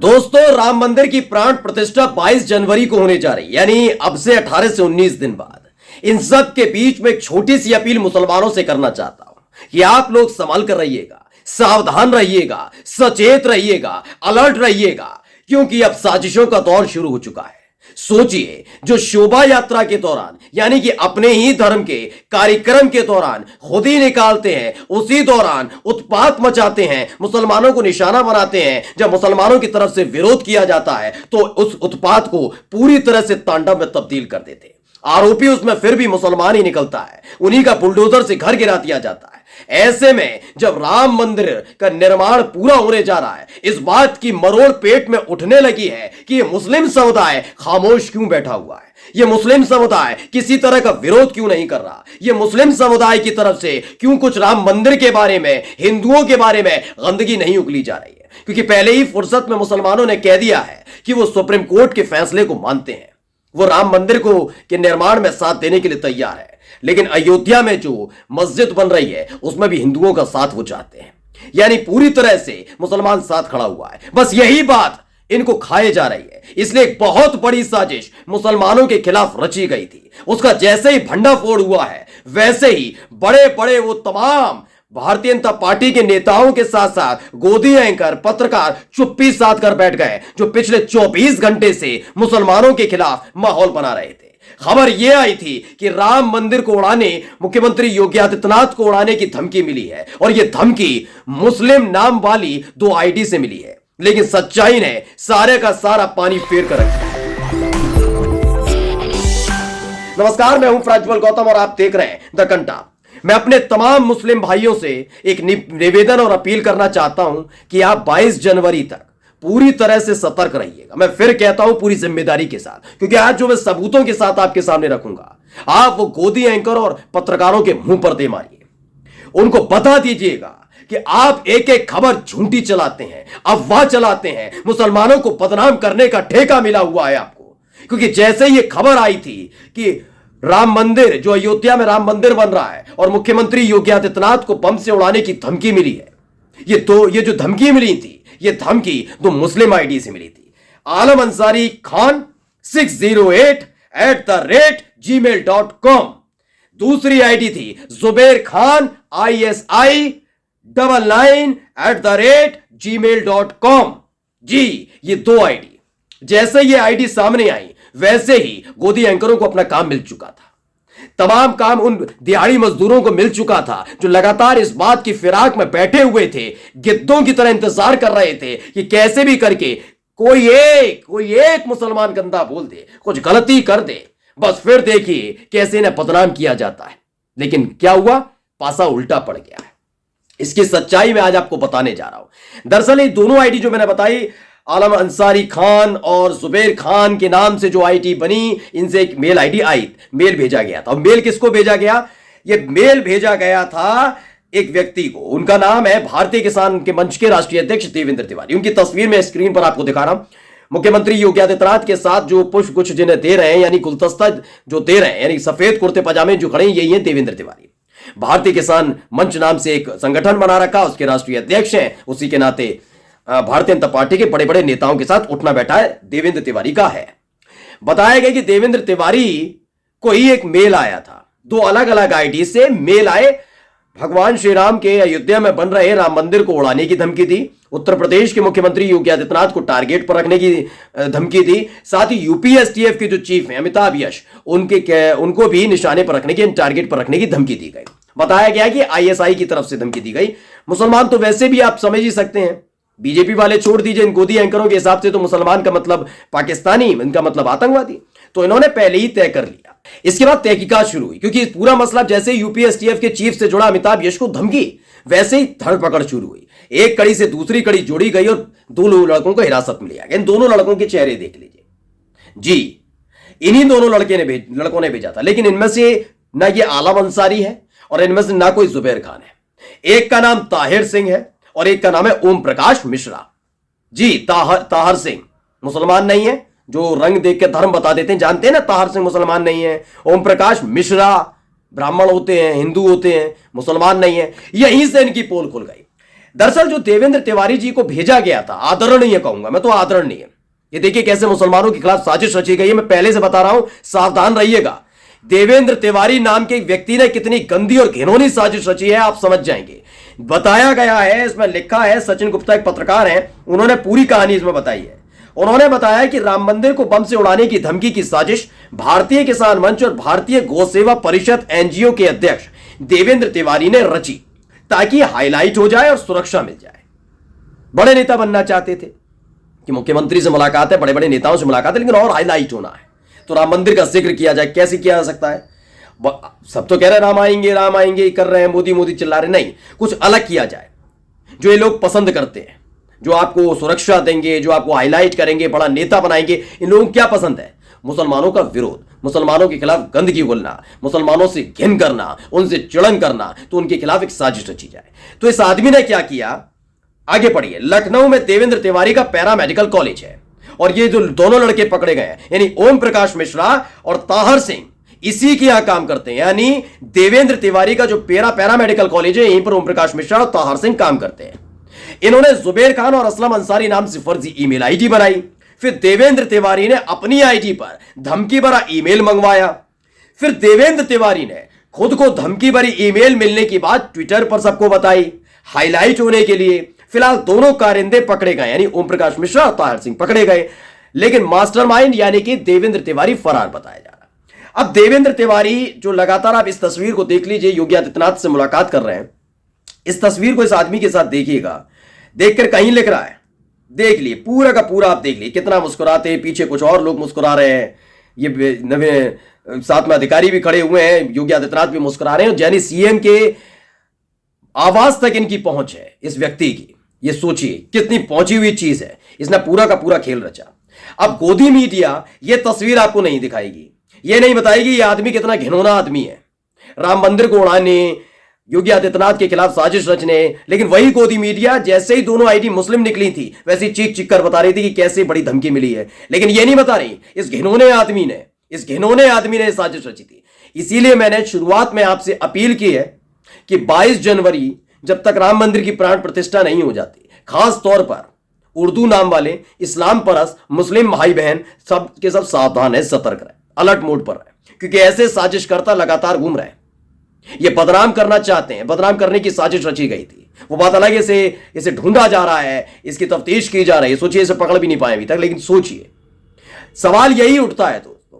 दोस्तों, राम मंदिर की प्राण प्रतिष्ठा 22 जनवरी को होने जा रही, यानी अब से 18 से 19 दिन बाद। इन सब के बीच में एक छोटी सी अपील मुसलमानों से करना चाहता हूं कि आप लोग संभल कर रहिएगा, सावधान रहिएगा, सचेत रहिएगा, अलर्ट रहिएगा, क्योंकि अब साजिशों का दौर शुरू हो चुका है। सोचिए, जो शोभा यात्रा के दौरान यानी कि अपने ही धर्म के कार्यक्रम के दौरान खुद ही निकालते हैं, उसी दौरान उत्पात मचाते हैं, मुसलमानों को निशाना बनाते हैं। जब मुसलमानों की तरफ से विरोध किया जाता है तो उस उत्पात को पूरी तरह से तांडव में तब्दील कर देते हैं। आरोपी उसमें फिर भी मुसलमान ही निकलता है, उन्हीं का बुलडोजर से घर गिरा दिया जाता है। ऐसे में जब राम मंदिर का निर्माण पूरा होने जा रहा है, इस बात की मरोड़ पेट में उठने लगी है कि ये मुस्लिम समुदाय खामोश क्यों बैठा हुआ है, ये मुस्लिम समुदाय किसी तरह का विरोध क्यों नहीं कर रहा, ये मुस्लिम समुदाय की तरफ से क्यों कुछ राम मंदिर के बारे में, हिंदुओं के बारे में गंदगी नहीं उगली जा रही है। क्योंकि पहले ही फुर्सत में मुसलमानों ने कह दिया है कि वो सुप्रीम कोर्ट के फैसले को मानते हैं, वो राम मंदिर को के निर्माण में साथ देने के लिए तैयार है। लेकिन अयोध्या में जो मस्जिद बन रही है उसमें भी हिंदुओं का साथ वो चाहते हैं, यानी पूरी तरह से मुसलमान साथ खड़ा हुआ है। बस यही बात इनको खाए जा रही है। इसलिए एक बहुत बड़ी साजिश मुसलमानों के खिलाफ रची गई थी। उसका जैसे ही भंडाफोड़ हुआ है, वैसे ही बड़े बड़े वो तमाम भारतीय जनता पार्टी के नेताओं के साथ साथ गोदी एंकर, पत्रकार चुप्पी साध कर बैठ गए, जो पिछले 24 घंटे से मुसलमानों के खिलाफ माहौल बना रहे थे। खबर यह आई थी कि राम मंदिर को उड़ाने, मुख्यमंत्री योगी आदित्यनाथ को उड़ाने की धमकी मिली है, और यह धमकी मुस्लिम नाम वाली 2 आईडी से मिली है। लेकिन सच्चाई ने सारे का सारा पानी फेर कर रखा है। नमस्कार, मैं हूं प्रज्वल गौतम और आप देख रहे हैं द कंटा। मैं अपने तमाम मुस्लिम भाइयों से एक निवेदन और अपील करना चाहता हूं कि आप 22 जनवरी तक पूरी तरह से सतर्क रहिएगा। मैं फिर कहता हूं, पूरी जिम्मेदारी के साथ, क्योंकि आज जो मैं सबूतों के साथ आपके सामने रखूंगा, आप वो गोदी एंकर और पत्रकारों के मुंह पर दे मारिए। उनको बता दीजिएगा कि आप एक एक खबर झूठी चलाते हैं, अफवाह चलाते हैं, मुसलमानों को बदनाम करने का ठेका मिला हुआ है आपको। क्योंकि जैसे ये खबर आई थी कि राम मंदिर, जो अयोध्या में राम मंदिर बन रहा है और मुख्यमंत्री योगी आदित्यनाथ को बम से उड़ाने की धमकी मिली है, ये जो धमकी मिली थी, ये धमकी 2 मुस्लिम आईडी से मिली थी। आलम अंसारी खान 608@gmail.com। दूसरी आईडी थी जुबैर खान ISI 99@gmail.com। जी, ये 2 आईडी। जैसे ये आईडी सामने आई, वैसे ही गोदी एंकरों को अपना काम मिल चुका था। तमाम काम उन दिहाड़ी मजदूरों को मिल चुका था जो लगातार इस बात की फिराक में बैठे हुए थे, गिद्धों की तरह इंतजार कर रहे थे कि कैसे भी करके कोई एक मुसलमान गंदा बोल दे, कुछ गलती कर दे, बस फिर देखिए कैसे इन्हें बदनाम किया जाता है। लेकिन क्या हुआ? पासा उल्टा पड़ गया है। इसकी सच्चाई मैं आज आपको बताने जा रहा हूं। दरअसल ये दोनों आईडी जो मैंने बताई, आलम अंसारी खान और जुबैर खान के नाम से जो आईडी बनी, इनसे एक मेल आईडी आई, मेल भेजा गया था। मेल किसको भेजा गया? ये मेल भेजा गया था एक व्यक्ति को। उनका नाम है भारतीय किसान के मंच के राष्ट्रीय अध्यक्ष देवेंद्र तिवारी। उनकी तस्वीर मैं स्क्रीन पर आपको दिखा रहा हूं। मुख्यमंत्री योगी आदित्यनाथ के साथ जो पुष्प गुच्छ जिन्हें दे रहे हैं, यानी गुलदस्ता जो दे रहे हैं, यानी सफेद कुर्ते पजामे जो खड़े हैं, यही है देवेंद्र तिवारी। भारतीय किसान मंच नाम से एक संगठन बना रखा, उसके राष्ट्रीय अध्यक्ष हैं। उसी के नाते भारतीय जनता पार्टी के बड़े बड़े नेताओं के साथ उठना बैठा है देवेंद्र तिवारी का है। बताया गया कि देवेंद्र तिवारी को ही एक मेल आया था, 2 अलग अलग आईडी से मेल आए। भगवान श्री राम के अयोध्या में बन रहे राम मंदिर को उड़ाने की धमकी दी, उत्तर प्रदेश के मुख्यमंत्री योगी आदित्यनाथ को टारगेट पर रखने की धमकी दी, साथ ही यूपी STF के जो चीफ हैं अमिताभ यश, उनको भी निशाने पर रखने की, टारगेट पर रखने की धमकी दी गई। बताया गया कि ISI की तरफ से धमकी दी गई। मुसलमान तो वैसे भी आप समझ ही सकते हैं, बीजेपी वाले छोड़ दीजिए, इन गोदी एंकरों के हिसाब से तो मुसलमान का मतलब पाकिस्तानी, इनका मतलब आतंकवादी। तो इन्होंने पहले ही तय कर लिया। इसके बाद तहकीकात शुरू हुई, क्योंकि पूरा मसला जैसे यूपी STF के चीफ से जुड़ा अमिताभ यश को धमकी, वैसे ही धरपकड़ शुरू हुई। एक कड़ी से दूसरी कड़ी जोड़ी गई और 2 लड़कों को हिरासत में लिया गया। इन दोनों लड़कों के चेहरे देख लीजिए जी, इन्हीं दोनों लड़कों ने भेजा था। लेकिन इनमें से ना ये आलम अंसारी है और इनमें से ना कोई जुबैर खान है। एक का नाम ताहिर सिंह है और एक का नाम है ओम प्रकाश मिश्रा। जी, ताहर सिंह मुसलमान नहीं है, जो रंग देख के धर्म बता देते हैं, जानते हैं ना, ताहर सिंह मुसलमान नहीं है। ओम प्रकाश मिश्रा ब्राह्मण होते हैं, हिंदू होते हैं, मुसलमान नहीं है। यहीं से इनकी पोल खुल गई। दरअसल जो देवेंद्र तिवारी जी को भेजा गया था, आदरणीय कहूंगा मैं तो, आदरणीय, ये देखिए कैसे मुसलमानों के खिलाफ साजिश रची गई है। मैं पहले से बता रहा हूं, सावधान रहिएगा। देवेंद्र तिवारी नाम के व्यक्ति ने कितनी गंदी और घिनौनी साजिश रची है आप समझ जाएंगे। बताया गया है, इसमें लिखा है, सचिन गुप्ता एक पत्रकार हैं, उन्होंने पूरी कहानी इसमें बताई है। उन्होंने बताया कि राम मंदिर को बम से उड़ाने की धमकी की साजिश भारतीय किसान मंच और भारतीय गौ सेवा परिषद एनजीओ के अध्यक्ष देवेंद्र तिवारी ने रची, ताकि हाईलाइट हो जाए और सुरक्षा मिल जाए। बड़े नेता बनना चाहते थे कि मुख्यमंत्री से मुलाकात है, बड़े बड़े नेताओं से मुलाकात है, लेकिन और हाईलाइट होना है तो राम मंदिर का जिक्र किया जाए। कैसे किया जा सकता है? सब तो कह रहे हैं राम आएंगे कर रहे हैं, मोदी मोदी चिल्ला रहे, नहीं, कुछ अलग किया जाए जो ये लोग पसंद करते हैं, जो आपको सुरक्षा देंगे, जो आपको हाईलाइट करेंगे, बड़ा नेता बनाएंगे। इन लोगों को क्या पसंद है? मुसलमानों का विरोध, मुसलमानों के खिलाफ गंदगी बोलना, मुसलमानों से घिन करना, उनसे चिड़न करना, तो उनके खिलाफ एक साजिश रची जाए। तो इस आदमी ने क्या किया, आगे पढ़िए। लखनऊ में देवेंद्र तिवारी का पैरा मेडिकल कॉलेज है और ये जो दोनों लड़के पकड़े गए हैं, यानी ओम प्रकाश मिश्रा और ताहर सिंह, इसी के यहां काम करते हैं। यानी देवेंद्र तिवारी का जो पैरा मेडिकल कॉलेज है, यहीं पर ओम प्रकाश मिश्रा और ताहर सिंह काम करते हैं। इन्होंने जुबेर खान और असलम अंसारी नाम से फर्जी ईमेल आईडी बनाई, फिर देवेंद्र तिवारी ने अपनी आईडी पर धमकी भरा ईमेल मंगवाया, फिर देवेंद्र तिवारी ने खुद को धमकी भरी ईमेल मिलने की बात ट्विटर पर सबको बताई, हाईलाइट होने के लिए। फिलहाल दोनों कारिंदे पकड़े गए, यानी ओम प्रकाश मिश्रा और ताहिर सिंह पकड़े गए, लेकिन मास्टरमाइंड यानी कि देवेंद्र तिवारी फरार बताया जा रहा। अब देवेंद्र तिवारी जो लगातार, आप इस तस्वीर को देख लीजिए, योगी आदित्यनाथ से मुलाकात कर रहे हैं, इस तस्वीर को इस आदमी के साथ देखिएगा, देखकर कहीं लिख रहा है, देख लिए पूरा का पूरा, आप देख लिए कितना मुस्कुराते हैं, पीछे कुछ और लोग मुस्कुरा रहे हैं, ये नवे साथ में अधिकारी भी खड़े हुए हैं, योगी आदित्यनाथ भी मुस्कुरा रहे हैं, यानी सीएम के आवाज तक इनकी पहुंच है इस व्यक्ति की। ये सोचिए कितनी पहुंची हुई चीज है, इसने पूरा का पूरा खेल रचा। अब गोदी मीडिया ये तस्वीर आपको नहीं दिखाएगी, ये नहीं बताएगी ये आदमी कितना घिनौना आदमी है, राम मंदिर को उड़ाने, योगी आदित्यनाथ के खिलाफ साजिश रचने, लेकिन वही गोदी मीडिया जैसे ही दोनों आईडी मुस्लिम निकली थी वैसे ही चीख चीख कर बता रही थी कि कैसे बड़ी धमकी मिली है, लेकिन ये नहीं बता रही इस घिनौने आदमी ने साजिश रची थी। इसीलिए मैंने शुरुआत में आपसे अपील की है कि 22 जनवरी जब तक राम मंदिर की प्राण प्रतिष्ठा नहीं हो जाती, खास तौर पर उर्दू नाम वाले इस्लाम परस्त मुस्लिम भाई बहन सब के सब सावधान है, सतर्क रहे, अलर्ट मोड पर रहे, क्योंकि ऐसे साजिशकर्ता लगातार घूम रहे हैं। ये बदनाम करना चाहते हैं, बदनाम करने की साजिश रची गई थी, वो बात अलग है, इसे ढूंढा जा रहा है, इसकी तफ्तीश की जा रही है। सोचिए, इसे पकड़ भी नहीं पाए अभी तक, लेकिन सोचिए सवाल यही उठता है दोस्तों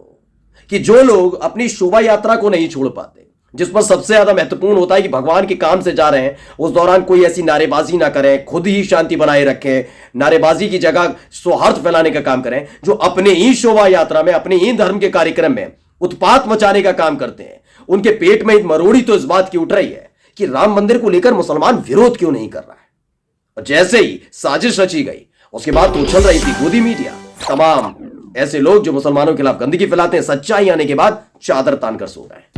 कि जो लोग अपनी शोभा यात्रा को नहीं छोड़ पाते, जिस पर सबसे ज्यादा महत्वपूर्ण होता है कि भगवान के काम से जा रहे हैं, उस दौरान कोई ऐसी नारेबाजी ना करें, खुद ही शांति बनाए रखें, नारेबाजी की जगह सौहार्द फैलाने का काम करें। जो अपने ही शोभा यात्रा में, अपने ही धर्म के कार्यक्रम में उत्पात मचाने का काम करते हैं, उनके पेट में एक मरोड़ी तो इस बात की उठ रही है कि राम मंदिर को लेकर मुसलमान विरोध क्यों नहीं कर रहा है। और जैसे ही साजिश रची गई उसके बाद तो उछल रही थी गोदी मीडिया, तमाम ऐसे लोग जो मुसलमानों के खिलाफ गंदगी फैलाते हैं, सच्चाई आने के बाद चादर तान कर सो रहे हैं।